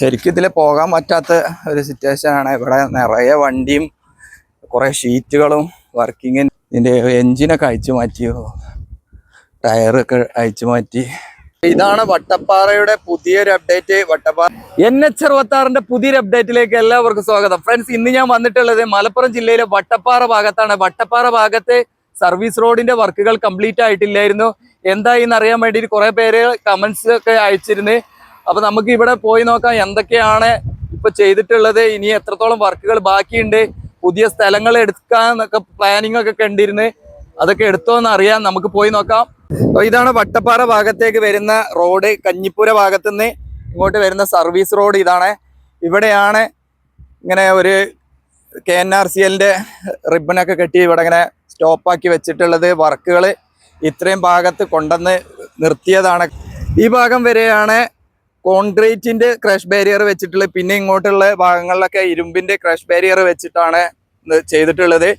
ശരിക്കും ഇതിൽ പോകാൻ പറ്റാത്ത ഒരു സിറ്റുവേഷനാണ്. ഇവിടെ നിറയെ വണ്ടിയും കുറേ ഷീറ്റുകളും വർക്കിങ്. ഇതിൻ്റെ എൻജിനൊക്കെ അഴിച്ചു മാറ്റിയോ, ടയറൊക്കെ അഴിച്ചു മാറ്റി. ഇതാണ് വട്ടപ്പാറയുടെ പുതിയൊരു അപ്ഡേറ്റ്. വട്ടപ്പാറ NH66 പുതിയൊരു അപ്ഡേറ്റിലേക്ക് എല്ലാവർക്കും സ്വാഗതം. ഫ്രണ്ട്സ്, ഇന്ന് ഞാൻ വന്നിട്ടുള്ളത് മലപ്പുറം ജില്ലയിലെ വട്ടപ്പാറ ഭാഗത്താണ്. വട്ടപ്പാറ ഭാഗത്ത് സർവീസ് റോഡിന്റെ വർക്കുകൾ കംപ്ലീറ്റ് ആയിട്ടില്ലായിരുന്നു. എന്തായിന്ന് അറിയാൻ വേണ്ടിയിട്ട് കുറെ പേര് കമന്റ്സ് ഒക്കെ അയച്ചിരുന്നു. അപ്പൊ നമുക്ക് ഇവിടെ പോയി നോക്കാം എന്തൊക്കെയാണ് ഇപ്പൊ ചെയ്തിട്ടുള്ളത്, ഇനി എത്രത്തോളം വർക്കുകൾ ബാക്കിയുണ്ട്, പുതിയ സ്ഥലങ്ങൾ എടുക്കാന്നൊക്കെ പ്ലാനിങ് ഒക്കെ കണ്ടിരുന്നു. അതൊക്കെ എടുത്തോന്ന് അറിയാൻ നമുക്ക് പോയി നോക്കാം. അപ്പൊ ഇതാണ് വട്ടപ്പാറ ഭാഗത്തേക്ക് വരുന്ന റോഡ്. കഞ്ഞിപ്പുര ഭാഗത്തുനിന്ന് ഇങ്ങോട്ട് വരുന്ന സർവീസ് റോഡ് ഇതാണ്. ഇവിടെയാണ് ഇങ്ങനെ ഒരു KNRCLന്റെ റിബണൊക്കെ കെട്ടി ഇവിടെ ഇങ്ങനെ സ്റ്റോപ്പാക്കി വെച്ചിട്ടുള്ളത്. വർക്കുകൾ ഇത്രയും ഭാഗത്ത് കൊണ്ടുവന്ന് നിർത്തിയതാണ്. ഈ ഭാഗം വരെയാണ് കോൺക്രീറ്റിന്റെ ക്രഷ് ബാരിയർ വെച്ചിട്ടുള്ളത്. പിന്നെ ഇങ്ങോട്ടുള്ള ഭാഗങ്ങളിലൊക്കെ ഇരുമ്പിന്റെ ക്രഷ് ബാരിയർ വെച്ചിട്ടാണ് ചെയ്തിട്ടുള്ളത്.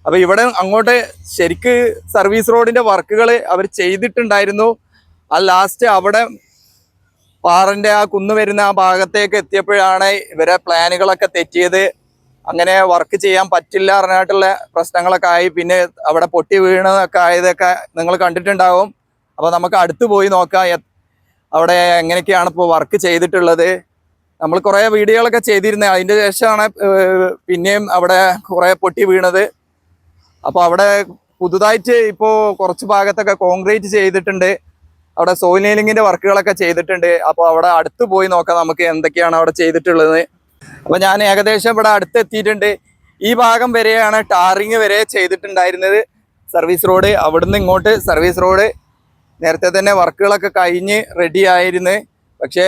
അപ്പൊ ഇവിടെ അങ്ങോട്ട് ശരിക്ക് സർവീസ് റോഡിന്റെ വർക്കുകൾ അവർ ചെയ്തിട്ടുണ്ടായിരുന്നു. ആ ലാസ്റ്റ് അവിടെ പാറന്റെ ആ കുന്ന് വരുന്ന ആ ഭാഗത്തേക്ക് എത്തിയപ്പോഴാണ് ഇവരെ പ്ലാനുകളൊക്കെ തെറ്റിയത്. അങ്ങനെ വർക്ക് ചെയ്യാൻ പറ്റില്ല പറഞ്ഞിട്ടുള്ള പ്രശ്നങ്ങളൊക്കെ ആയി. പിന്നെ അവിടെ പൊട്ടി വീണതൊക്കെ ആയതൊക്കെ നിങ്ങൾ കണ്ടിട്ടുണ്ടാവും. അപ്പൊ നമുക്ക് അടുത്ത് പോയി നോക്കാം അവിടെ എങ്ങനെയൊക്കെയാണ് ഇപ്പോൾ വർക്ക് ചെയ്തിട്ടുള്ളത്. നമ്മൾ കുറേ വീഡിയോകളൊക്കെ ചെയ്തിരുന്നത്, അതിൻ്റെ ശേഷമാണ് പിന്നെയും അവിടെ കുറേ പൊട്ടി വീണത്. അപ്പോൾ അവിടെ പുതുതായിട്ട് ഇപ്പോൾ കുറച്ച് ഭാഗത്തൊക്കെ കോൺക്രീറ്റ് ചെയ്തിട്ടുണ്ട്. അവിടെ സോയിൽ നീലിങ്ങിൻ്റെ വർക്കുകളൊക്കെ ചെയ്തിട്ടുണ്ട്. അപ്പോൾ അവിടെ അടുത്ത് പോയി നോക്കാം നമുക്ക് എന്തൊക്കെയാണ് അവിടെ ചെയ്തിട്ടുള്ളത്. അപ്പോൾ ഞാൻ ഏകദേശം ഇവിടെ അടുത്തെത്തിയിട്ടുണ്ട്. ഈ ഭാഗം വരെയാണ് ടാറിങ് വരെ ചെയ്തിട്ടുണ്ടായിരുന്നത് സർവീസ് റോഡ്. അവിടുന്ന് ഇങ്ങോട്ട് സർവീസ് റോഡ് നേരത്തെ തന്നെ വർക്കുകളൊക്കെ കഴിഞ്ഞ് റെഡി ആയിരുന്നു. പക്ഷേ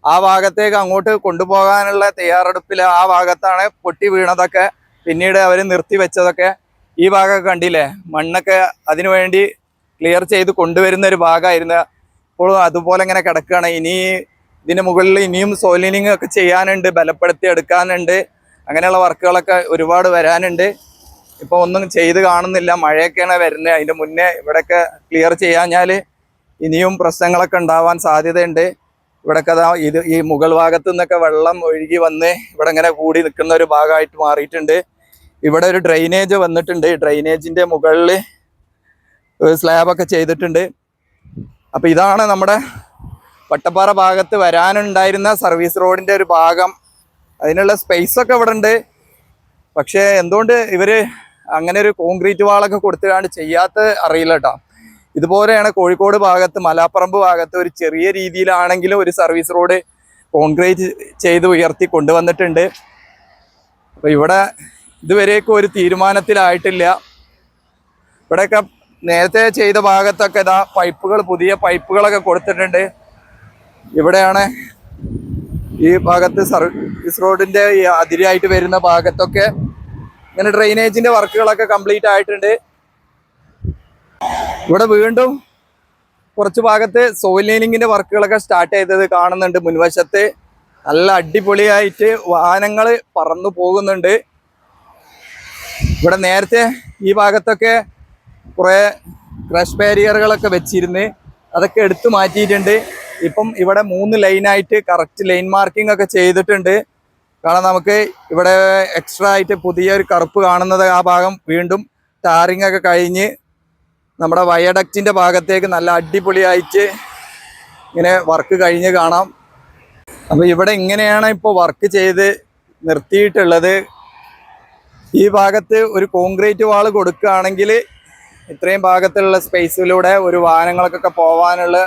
ആ ഭാഗത്തേക്ക് അങ്ങോട്ട് കൊണ്ടുപോകാനുള്ള തയ്യാറെടുപ്പിൽ ആ ഭാഗത്താണ് പൊട്ടി വീണതൊക്കെ. പിന്നീട് അവർ നിർത്തി വെച്ചതൊക്കെ ഈ ഭാഗമൊക്കെ കണ്ടില്ലേ, മണ്ണൊക്കെ അതിനു വേണ്ടി ക്ലിയർ ചെയ്ത് കൊണ്ടുവരുന്ന ഒരു ഭാഗമായിരുന്നു. ഇപ്പോഴും അതുപോലെ ഇങ്ങനെ കിടക്കുകയാണ്. ഇനി ഇതിന് മുകളിൽ ഇനിയും സോയിലിംഗ് ഒക്കെ ചെയ്യാനുണ്ട്, ബലപ്പെടുത്തി എടുക്കാനുണ്ട്. അങ്ങനെയുള്ള വർക്കുകളൊക്കെ ഒരുപാട് വരാനുണ്ട്. ഇപ്പോൾ ഒന്നും ചെയ്ത് കാണുന്നില്ല, മഴയൊക്കെയാണ് വരുന്നത്. അതിൻ്റെ മുന്നേ ഇവിടെയൊക്കെ ക്ലിയർ ചെയ്യാഞ്ഞാൽ ഇനിയും പ്രശ്നങ്ങളൊക്കെ ഉണ്ടാവാൻ സാധ്യതയുണ്ട്. ഇവിടെയൊക്കെ ഈ മുകൾ ഭാഗത്തു നിന്നൊക്കെ വെള്ളം ഒഴുകി വന്ന് ഇവിടെ ഇങ്ങനെ കൂടി നിൽക്കുന്ന ഒരു ഭാഗമായിട്ട് മാറിയിട്ടുണ്ട്. ഇവിടെ ഒരു ഡ്രെയിനേജ് വന്നിട്ടുണ്ട്. ഡ്രെയിനേജിൻ്റെ മുകളിൽ സ്ലാബൊക്കെ ചെയ്തിട്ടുണ്ട്. അപ്പോൾ ഇതാണ് നമ്മുടെ വട്ടപ്പാറ ഭാഗത്ത് വരാനുണ്ടായിരുന്ന സർവീസ് റോഡിൻ്റെ ഒരു ഭാഗം. അതിനുള്ള സ്പേസൊക്കെ ഇവിടെ ഉണ്ട്. പക്ഷേ എന്തുകൊണ്ട് ഇവർ അങ്ങനെ ഒരു കോൺക്രീറ്റ് വാളൊക്കെ കൊടുത്തുകൊണ്ട് ചെയ്യാത്ത അറിയില്ല കേട്ടോ. ഇതുപോലെയാണ് കോഴിക്കോട് ഭാഗത്ത്, മലാപ്പറമ്പ് ഭാഗത്ത് ഒരു ചെറിയ രീതിയിലാണെങ്കിലും ഒരു സർവീസ് റോഡ് കോൺക്രീറ്റ് ചെയ്ത് ഉയർത്തി കൊണ്ടുവന്നിട്ടുണ്ട്. അപ്പോൾ ഇവിടെ ഇതുവരേക്കും ഒരു തീരുമാനത്തിലായിട്ടില്ല. ഇവിടെയൊക്കെ നേരത്തെ ചെയ്ത ഭാഗത്തൊക്കെ ഇതാ പൈപ്പുകൾ, പുതിയ പൈപ്പുകളൊക്കെ കൊടുത്തിട്ടുണ്ട്. ഇവിടെയാണ് ഈ ഭാഗത്ത് സർവീസ് റോഡിൻ്റെ ഈ അതിരായിട്ട് വരുന്ന ഭാഗത്തൊക്കെ ഇങ്ങനെ ഡ്രെയിനേജിൻ്റെ വർക്കുകളൊക്കെ കംപ്ലീറ്റ് ആയിട്ടുണ്ട്. ഇവിടെ വീണ്ടും കുറച്ച് ഭാഗത്ത് സോയിൽ നീലിങ്ങിൻ്റെ വർക്കുകളൊക്കെ സ്റ്റാർട്ട് ചെയ്തത് കാണുന്നുണ്ട്. മുൻവശത്ത് നല്ല അടിപൊളിയായിട്ട് വാഹനങ്ങൾ പറന്നു പോകുന്നുണ്ട്. ഇവിടെ നേരത്തെ ഈ ഭാഗത്തൊക്കെ കുറേ ക്രഷ് ബാരിയറുകളൊക്കെ വെച്ചിരുന്ന് അതൊക്കെ എടുത്തു മാറ്റിയിട്ടുണ്ട്. ഇപ്പം ഇവിടെ 3 ലൈനായിട്ട് കറക്റ്റ് ലൈൻ മാർക്കിംഗ് ഒക്കെ ചെയ്തിട്ടുണ്ട്. കാരണം നമുക്ക് ഇവിടെ എക്സ്ട്രാ ആയിട്ട് പുതിയൊരു കറുപ്പ് കാണുന്നത് ആ ഭാഗം വീണ്ടും ടാറിങ് ഒക്കെ കഴിഞ്ഞ് നമ്മുടെ വയഡക്റ്റിൻ്റെ ഭാഗത്തേക്ക് നല്ല അടിപൊളിയായിട്ട് ഇങ്ങനെ വർക്ക് കഴിഞ്ഞ് കാണാം. അപ്പോൾ ഇവിടെ ഇങ്ങനെയാണ് ഇപ്പോൾ വർക്ക് ചെയ്ത് നിർത്തിയിട്ടുള്ളത്. ഈ ഭാഗത്ത് ഒരു കോൺക്രീറ്റ് വാൾ കൊടുക്കുകയാണെങ്കിൽ ഇത്രയും ഭാഗത്തുള്ള സ്പേസിലൂടെ ഒരു വാഹനങ്ങൾക്കൊക്കെ പോകാനുള്ള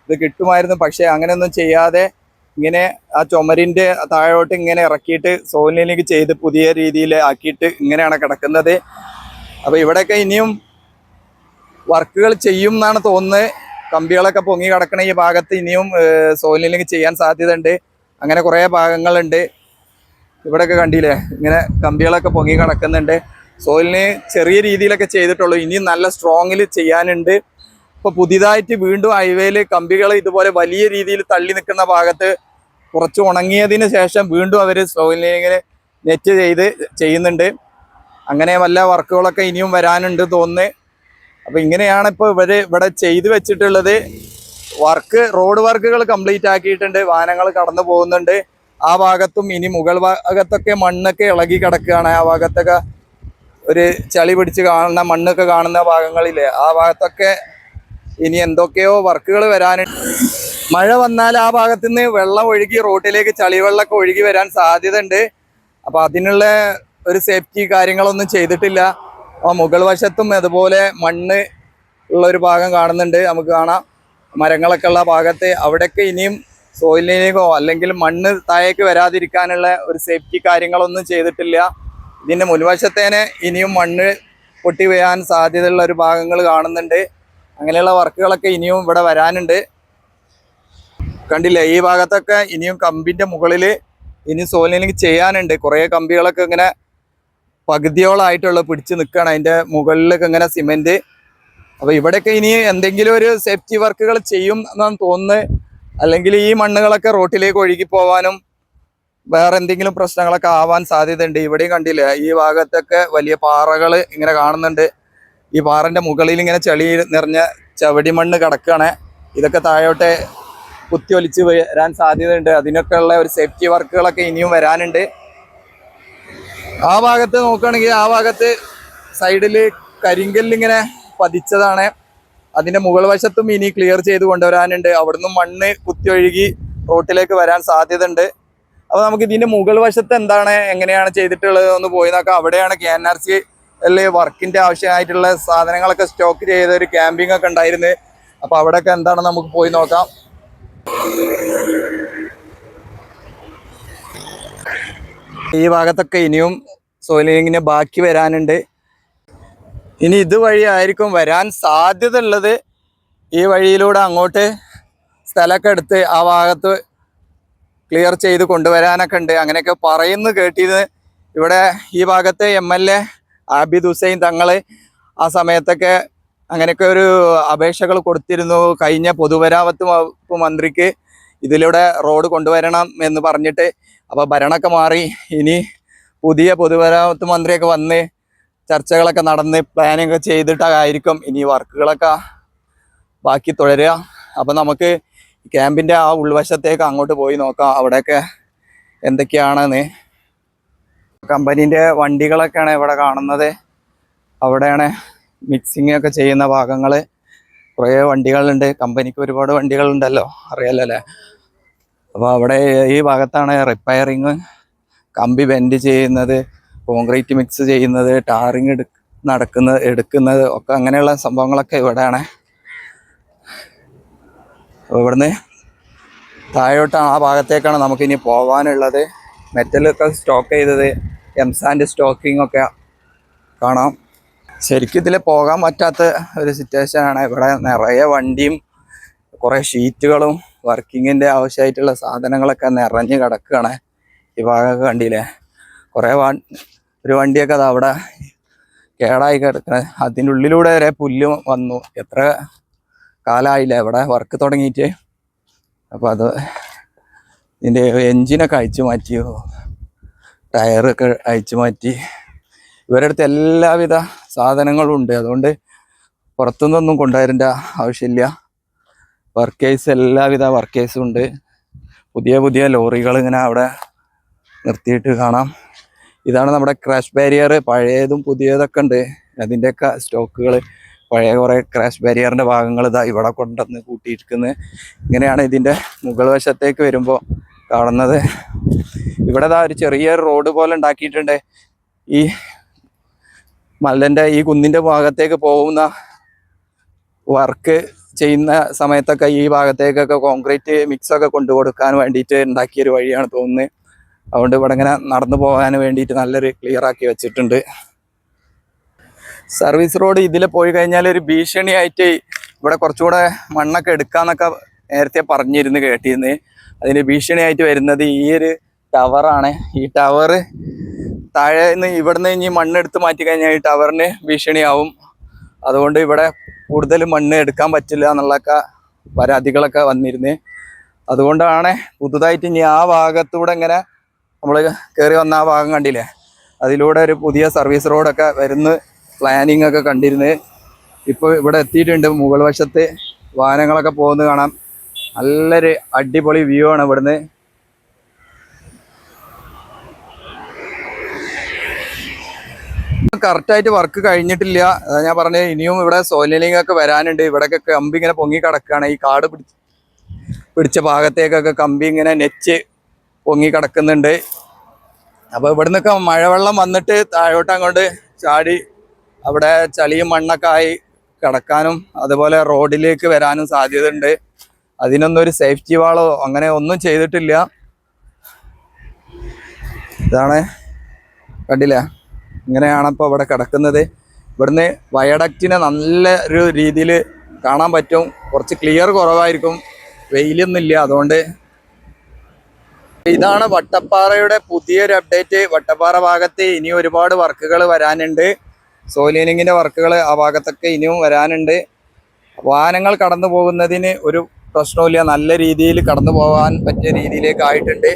ഇത് കിട്ടുമായിരുന്നു. പക്ഷേ അങ്ങനെയൊന്നും ചെയ്യാതെ ഇങ്ങനെ ആ ചുമരിൻ്റെ താഴോട്ട് ഇങ്ങനെ ഇറക്കിയിട്ട് സോയിലിംഗ് ചെയ്ത് പുതിയ രീതിയിൽ ആക്കിയിട്ട് ഇങ്ങനെയാണ് കിടക്കുന്നത്. അപ്പോൾ ഇവിടെയൊക്കെ ഇനിയും വർക്കുകൾ ചെയ്യും എന്നാണ് തോന്നുന്നത്. കമ്പികളൊക്കെ പൊങ്ങി കിടക്കണ ഈ ഭാഗത്ത് ഇനിയും സോയിലിംഗ് ചെയ്യാൻ സാധ്യതയുണ്ട്. അങ്ങനെ കുറേ ഭാഗങ്ങളുണ്ട്. ഇവിടെയൊക്കെ കണ്ടില്ലേ, ഇങ്ങനെ കമ്പികളൊക്കെ പൊങ്ങി കിടക്കുന്നുണ്ട്. സോയിലിന് ചെറിയ രീതിയിലൊക്കെ ചെയ്തിട്ടുള്ളൂ, ഇനിയും നല്ല സ്ട്രോങ്ങിൽ ചെയ്യാനുണ്ട്. ഇപ്പോൾ പുതിയതായിട്ട് വീണ്ടും ഹൈവേയിൽ കമ്പികൾ ഇതുപോലെ വലിയ രീതിയിൽ തള്ളി നിൽക്കുന്ന ഭാഗത്ത് കുറച്ച് ഉണങ്ങിയതിന് ശേഷം വീണ്ടും അവർ സോയിലിങ്ങിന് നെറ്റ് ചെയ്യുന്നുണ്ട്. അങ്ങനെ വല്ല വർക്കുകളൊക്കെ ഇനിയും വരാനുണ്ട് തോന്നുന്നു. അപ്പോൾ ഇങ്ങനെയാണ് ഇപ്പോൾ ഇവിടെ ചെയ്തു വെച്ചിട്ടുള്ളത്. റോഡ് വർക്കുകൾ കംപ്ലീറ്റ് ആക്കിയിട്ടുണ്ട്. വാഹനങ്ങൾ കടന്നു പോകുന്നുണ്ട്. ആ ഭാഗത്തും ഇനി മുകൾ ഭാഗത്തൊക്കെ മണ്ണൊക്കെ ഇളകി കിടക്കുകയാണ്. ആ ഭാഗത്തൊക്കെ ഒരു ചളി പിടിച്ച് കാണുന്ന മണ്ണൊക്കെ കാണുന്ന ഭാഗങ്ങളില്ലേ, ആ ഭാഗത്തൊക്കെ ഇനി എന്തൊക്കെയോ വർക്കുകൾ വരാനുണ്ട്. മഴ വന്നാൽ ആ ഭാഗത്തു നിന്ന് വെള്ളം ഒഴുകി റോട്ടിലേക്ക് ചളിവെള്ളമൊക്കെ ഒഴുകി വരാൻ സാധ്യത ഉണ്ട്. അപ്പോൾ അതിനുള്ള ഒരു സേഫ്റ്റി കാര്യങ്ങളൊന്നും ചെയ്തിട്ടില്ല. ആ മുകൾ വശത്തും അതുപോലെ മണ്ണ് ഉള്ള ഒരു ഭാഗം കാണുന്നുണ്ട്, നമുക്ക് കാണാം. മരങ്ങളൊക്കെ ഉള്ള ഭാഗത്ത് അവിടെയൊക്കെ ഇനിയും സോയിലിനേക്കോ അല്ലെങ്കിൽ മണ്ണ് താഴേക്ക് വരാതിരിക്കാനുള്ള ഒരു സേഫ്റ്റി കാര്യങ്ങളൊന്നും ചെയ്തിട്ടില്ല. ഇതിൻ്റെ മുൻവശത്തേനെ ഇനിയും മണ്ണ് പൊട്ടി വീഴാൻ സാധ്യതയുള്ള ഒരു ഭാഗങ്ങൾ കാണുന്നുണ്ട്. അങ്ങനെയുള്ള വർക്കുകളൊക്കെ ഇനിയും ഇവിടെ വരാനുണ്ട്. കണ്ടില്ലേ, ഈ ഭാഗത്തൊക്കെ ഇനിയും കമ്പിൻ്റെ മുകളിൽ ഇനി സോയിലിംഗ് ചെയ്യാനുണ്ട്. കുറേ കമ്പികളൊക്കെ ഇങ്ങനെ പകുതിയോളായിട്ടുള്ള പിടിച്ച് നിൽക്കുകയാണ് അതിൻ്റെ മുകളിലൊക്കെ ഇങ്ങനെ സിമെൻറ്റ്. അപ്പോൾ ഇവിടെയൊക്കെ ഇനി എന്തെങ്കിലും ഒരു സേഫ്റ്റി വർക്കുകൾ ചെയ്യും എന്നാണ് തോന്നുന്നത്. അല്ലെങ്കിൽ ഈ മണ്ണുകളൊക്കെ റോട്ടിലേക്ക് ഒഴുകി പോകാനും വേറെ എന്തെങ്കിലും പ്രശ്നങ്ങളൊക്കെ ആവാൻ സാധ്യതയുണ്ട്. ഇവിടെയും കണ്ടില്ലേ, ഈ ഭാഗത്തൊക്കെ വലിയ പാറകൾ ഇങ്ങനെ കാണുന്നുണ്ട്. ഈ പാറൻ്റെ മുകളിൽ ഇങ്ങനെ ചെളി നിറഞ്ഞ ചവടി മണ്ണ് കിടക്കുകയാണ്. ഇതൊക്കെ താഴോട്ടെ കുത്തിയൊലിച്ച് വരാൻ സാധ്യതയുണ്ട്. അതിനൊക്കെ ഉള്ള ഒരു സേഫ്റ്റി വർക്കുകളൊക്കെ ഇനിയും വരാനുണ്ട്. ആ ഭാഗത്ത് നോക്കുകയാണെങ്കിൽ ആ ഭാഗത്ത് സൈഡിൽ കരിങ്കല്ലിങ്ങനെ പതിച്ചതാണ്. അതിൻ്റെ മുകൾ വശത്തും ഇനി ക്ലിയർ ചെയ്ത് കൊണ്ടുവരാനുണ്ട്. അവിടുന്ന് മണ്ണ് കുത്തിയൊഴുകി റോട്ടിലേക്ക് വരാൻ സാധ്യതയുണ്ട്. അപ്പോൾ നമുക്ക് ഇതിൻ്റെ മുകൾ വശത്ത് എന്താണ് എങ്ങനെയാണ് ചെയ്തിട്ടുള്ളത് ഒന്ന് പോയി നോക്കാം. അവിടെയാണ് KNRC വർക്കിൻ്റെ ആവശ്യമായിട്ടുള്ള സാധനങ്ങളൊക്കെ സ്റ്റോക്ക് ചെയ്ത ഒരു ക്യാമ്പിംഗ് ഒക്കെ ഉണ്ടായിരുന്നത്. അപ്പോൾ അവിടെയൊക്കെ എന്താണെന്ന് നമുക്ക് പോയി നോക്കാം. ഈ ഭാഗത്തൊക്കെ ഇനിയും സോയിലിങ്ങിന് ബാക്കി വരാനുണ്ട്. ഇനി ഇതുവഴി ആയിരിക്കും വരാൻ സാധ്യത ഉള്ളത്. ഈ വഴിയിലൂടെ അങ്ങോട്ട് സ്ഥലമൊക്കെ എടുത്ത് ആ ഭാഗത്ത് ക്ലിയർ ചെയ്ത് കൊണ്ടുവരാനൊക്കെ ഉണ്ട്. അങ്ങനെയൊക്കെ പറയുന്നു കേട്ടിരുന്നു. ഇവിടെ ഈ ഭാഗത്തെ MLA ആബിദ് ഹുസൈൻ തങ്ങൾ ആ സമയത്തൊക്കെ അങ്ങനെയൊക്കെ ഒരു അപേക്ഷകൾ കൊടുത്തിരുന്നു കഴിഞ്ഞ പൊതുമരാമത്ത് വകുപ്പ് മന്ത്രിക്ക്, ഇതിലൂടെ റോഡ് കൊണ്ടുവരണം എന്ന് പറഞ്ഞിട്ട്. അപ്പോൾ ഭരണമൊക്കെ മാറി, ഇനി പുതിയ പൊതുമരാമത്ത് മന്ത്രിയൊക്കെ വന്ന് ചർച്ചകളൊക്കെ നടന്ന് പ്ലാനിങ് ചെയ്തിട്ടായിരിക്കും ഇനി വർക്കുകളൊക്കെ ബാക്കി തുടരുക. അപ്പോൾ നമുക്ക് ക്യാമ്പിൻ്റെ ആ ഉൾവശത്തേക്ക് അങ്ങോട്ട് പോയി നോക്കാം അവിടെയൊക്കെ എന്തൊക്കെയാണെന്ന്. കമ്പനീൻ്റെ വണ്ടികളൊക്കെയാണ് ഇവിടെ കാണുന്നത്. അവിടെയാണ് മിക്സിങ് ഒക്കെ ചെയ്യുന്ന ഭാഗങ്ങൾ. കുറേ വണ്ടികളുണ്ട്, കമ്പനിക്ക് ഒരുപാട് വണ്ടികളുണ്ടല്ലോ, അറിയാലോ അല്ലേ. അപ്പോൾ അവിടെ ഈ ഭാഗത്താണ് റിപ്പയറിങ്, കമ്പി ബെൻഡ് ചെയ്യുന്നത്, കോൺക്രീറ്റ് മിക്സ് ചെയ്യുന്നത്, ടാറിങ് എടുക്കുന്നത് ഒക്കെ അങ്ങനെയുള്ള സംഭവങ്ങളൊക്കെ ഇവിടെയാണ്. ഇവിടുന്ന് താഴോട്ടാണ്, ആ ഭാഗത്തേക്കാണ് നമുക്കിനി പോകാനുള്ളത്. മെറ്റലൊക്കെ സ്റ്റോക്ക് ചെയ്തത്, എംസാൻഡ് സ്റ്റോക്കിംഗ് ഒക്കെ കാണാം. ശരിക്കും ഇതിൽ പോകാൻ പറ്റാത്ത ഒരു സിറ്റുവേഷനാണ്. ഇവിടെ നിറയെ വണ്ടിയും കുറേ ഷീറ്റുകളും വർക്കിങ്ങിൻ്റെ ആവശ്യമായിട്ടുള്ള സാധനങ്ങളൊക്കെ നിറഞ്ഞ് കിടക്കുകയാണ്. ഈ ഭാഗമൊക്കെ കണ്ടില്ലേ, കുറേ ഒരു വണ്ടിയൊക്കെ അത് അവിടെ കേടായി കിടക്കുന്നത്. അതിൻ്റെ ഉള്ളിലൂടെ വരെ പുല്ല് വന്നു. എത്ര കാലമായില്ല ഇവിടെ വർക്ക് തുടങ്ങിയിട്ട്. അപ്പോൾ അത് ഇതിൻ്റെ എൻജിനൊക്കെ അഴിച്ചു മാറ്റി, ടയറൊക്കെ അഴിച്ചു മാറ്റി. ഇവരുടെ അടുത്ത് എല്ലാവിധ സാധനങ്ങളും ഉണ്ട്, അതുകൊണ്ട് പുറത്തുനിന്നൊന്നും കൊണ്ടുവരേണ്ട ആവശ്യമില്ല. വർക്കേഴ്സ്, എല്ലാവിധ വർക്കേഴ്സും ഉണ്ട്. പുതിയ പുതിയ ലോറികൾ ഇങ്ങനെ അവിടെ നിർത്തിയിട്ട് കാണാം. ഇതാണ് നമ്മുടെ ക്രാഷ് ബാരിയർ. പഴയതും പുതിയതൊക്കെ ഉണ്ട്, അതിൻ്റെയൊക്കെ സ്റ്റോക്കുകൾ. പഴയ കുറേ ക്രാഷ് ബാരിയറിൻ്റെ ഭാഗങ്ങൾ ഇതാ ഇവിടെ കൊണ്ടുവന്ന് കൂട്ടിയിരിക്കുന്നത്. ഇങ്ങനെയാണ് ഇതിൻ്റെ മുകൾ വശത്തേക്ക് വരുമ്പോൾ കാണുന്നത്. ഇവിടെ ഇതാ ഒരു ചെറിയൊരു റോഡ് പോലെ ഉണ്ടാക്കിയിട്ടുണ്ട്. ഈ മലൻ്റെ ഈ കുന്നിൻ്റെ ഭാഗത്തേക്ക് പോകുന്ന വർക്ക് ചെയ്യുന്ന സമയത്തൊക്കെ ഈ ഭാഗത്തേക്കൊക്കെ കോൺക്രീറ്റ് മിക്സൊക്കെ കൊണ്ടു കൊടുക്കാൻ വേണ്ടിയിട്ട് ഉണ്ടാക്കിയൊരു വഴിയാണ് തോന്നുന്നത്. അതുകൊണ്ട് ഇവിടെ ഇങ്ങനെ നടന്നു പോകാൻ വേണ്ടിയിട്ട് നല്ലൊരു ക്ലിയർ ആക്കി വെച്ചിട്ടുണ്ട്. സർവീസ് റോഡ് ഇതിൽ പോയി കഴിഞ്ഞാൽ ഒരു ഭീഷണിയായിട്ട് ഇവിടെ കുറച്ചുകൂടെ മണ്ണൊക്കെ എടുക്കാന്നൊക്കെ നേരത്തെ പറഞ്ഞിരുന്നു കേട്ടിരുന്നു. അതിന് ഭീഷണിയായിട്ട് വരുന്നത് ഈ ഒരു ടവറാണ്. ഈ ടവർ താഴെ നിന്ന് ഇവിടുന്ന് ഇനി മണ്ണെടുത്ത് മാറ്റി കഴിഞ്ഞാൽ ഈ ടവറിന് ഭീഷണിയാവും. അതുകൊണ്ട് ഇവിടെ കൂടുതൽ മണ്ണ് എടുക്കാൻ പറ്റില്ല എന്നുള്ളൊക്കെ പരാതികളൊക്കെ വന്നിരുന്നു. അതുകൊണ്ടാണ് പുതുതായിട്ട് ഇനി ആ ഭാഗത്തൂടെ ഇങ്ങനെ നമ്മൾ കയറി വന്ന ആ ഭാഗം കണ്ടില്ലേ, അതിലൂടെ ഒരു പുതിയ സർവീസ് റോഡൊക്കെ വരുന്ന പ്ലാനിങ് ഒക്കെ കണ്ടിരുന്നത്. ഇപ്പോൾ ഇവിടെ എത്തിയിട്ടുണ്ട്. മുകൾ വശത്ത് വാഹനങ്ങളൊക്കെ പോകുന്നത് കാണാം. നല്ലൊരു അടിപൊളി വ്യൂ ആണ് ഇവിടുന്ന്. കറക്റ്റായിട്ട് വർക്ക് കഴിഞ്ഞിട്ടില്ല. അതാ ഞാൻ പറഞ്ഞത്, ഇനിയും ഇവിടെ സോയിലിംഗ് ഒക്കെ വരാനുണ്ട്. ഇവിടെയൊക്കെ കമ്പി ഇങ്ങനെ പൊങ്ങി കിടക്കുകയാണ്. ഈ കാട് പിടിച്ച ഭാഗത്തേക്കൊക്കെ കമ്പി ഇങ്ങനെ നെച്ച് പൊങ്ങി കിടക്കുന്നുണ്ട്. അപ്പോൾ ഇവിടെ നിന്നൊക്കെ മഴവെള്ളം വന്നിട്ട് താഴോട്ട് അങ്ങോട്ട് ചാടി അവിടെ ചളിയും മണ്ണൊക്കെ ആയി കിടക്കാനും അതുപോലെ റോഡിലേക്ക് വരാനും സാധ്യതയുണ്ട്. അതിനൊന്നും ഒരു സേഫ്റ്റി വാളോ അങ്ങനെ ഒന്നും ചെയ്തിട്ടില്ല. ഇതാണ്, കണ്ടില്ല, ഇങ്ങനെയാണ് ഇപ്പോൾ ഇവിടെ കിടക്കുന്നത്. ഇവിടുന്ന് വയഡക്റ്റിനെ നല്ല ഒരു രീതിയിൽ കാണാൻ പറ്റും. കുറച്ച് ക്ലിയർ കുറവായിരിക്കും, വെയിലൊന്നുമില്ല, അതുകൊണ്ട്. ഇതാണ് വട്ടപ്പാറയുടെ പുതിയൊരു അപ്ഡേറ്റ്. വട്ടപ്പാറ ഭാഗത്ത് ഇനി ഒരുപാട് വർക്കുകൾ വരാനുണ്ട്. സോയിലിംഗിൻ്റെ വർക്കുകൾ ആ ഭാഗത്തൊക്കെ ഇനിയും വരാനുണ്ട്. വാഹനങ്ങൾ കടന്നു പോകുന്നതിന് ഒരു പ്രശ്നവുമില്ല, നല്ല രീതിയിൽ കടന്നു പോകാൻ പറ്റിയ രീതിയിലേക്ക് ആയിട്ടുണ്ട്.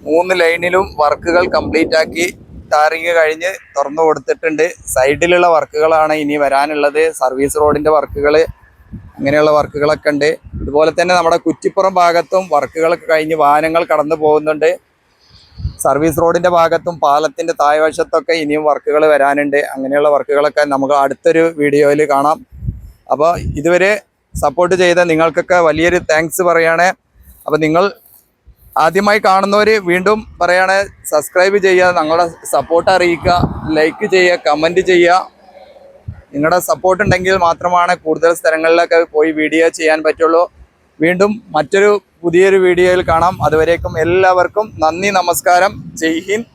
3 ലൈനിലും വർക്കുകൾ കംപ്ലീറ്റ് ആക്കി ടാറിങ് കഴിഞ്ഞ് തുറന്നു കൊടുത്തിട്ടുണ്ട്. സൈഡിലുള്ള വർക്കുകളാണ് ഇനി വരാനുള്ളത്. സർവീസ് റോഡിൻ്റെ വർക്കുകൾ, അങ്ങനെയുള്ള വർക്കുകളൊക്കെ ഉണ്ട്. അതുപോലെ തന്നെ നമ്മുടെ കുറ്റിപ്പുറം ഭാഗത്തും വർക്കുകളൊക്കെ കഴിഞ്ഞ് വാഹനങ്ങൾ കടന്നു പോകുന്നുണ്ട്. സർവീസ് റോഡിൻ്റെ ഭാഗത്തും പാലത്തിൻ്റെ താഴ്വശത്തൊക്കെ ഇനിയും വർക്കുകൾ വരാനുണ്ട്. അങ്ങനെയുള്ള വർക്കുകളൊക്കെ നമുക്ക് അടുത്തൊരു വീഡിയോയിൽ കാണാം. അപ്പോൾ ഇതുവരെ സപ്പോർട്ട് ചെയ്ത നിങ്ങൾക്കൊക്കെ വലിയൊരു താങ്ക്സ് പറയുകയാണ്. അപ്പോൾ നിങ്ങൾ ആദ്യമായി കാണുന്നവർ വീണ്ടും പറയുകയാണ്, സബ്സ്ക്രൈബ് ചെയ്യുക, നിങ്ങളുടെ സപ്പോർട്ട് അറിയിക്കുക, ലൈക്ക് ചെയ്യുക, കമൻറ്റ് ചെയ്യുക. നിങ്ങളുടെ സപ്പോർട്ട് ഉണ്ടെങ്കിൽ മാത്രമാണ് കൂടുതൽ സ്ഥലങ്ങളിലൊക്കെ പോയി വീഡിയോ ചെയ്യാൻ പറ്റുള്ളൂ. വീണ്ടും മറ്റൊരു പുതിയൊരു വീഡിയോയിൽ കാണാം. അതുവരേക്കും എല്ലാവർക്കും നന്ദി, നമസ്കാരം, ജയ് ഹിന്ദ്.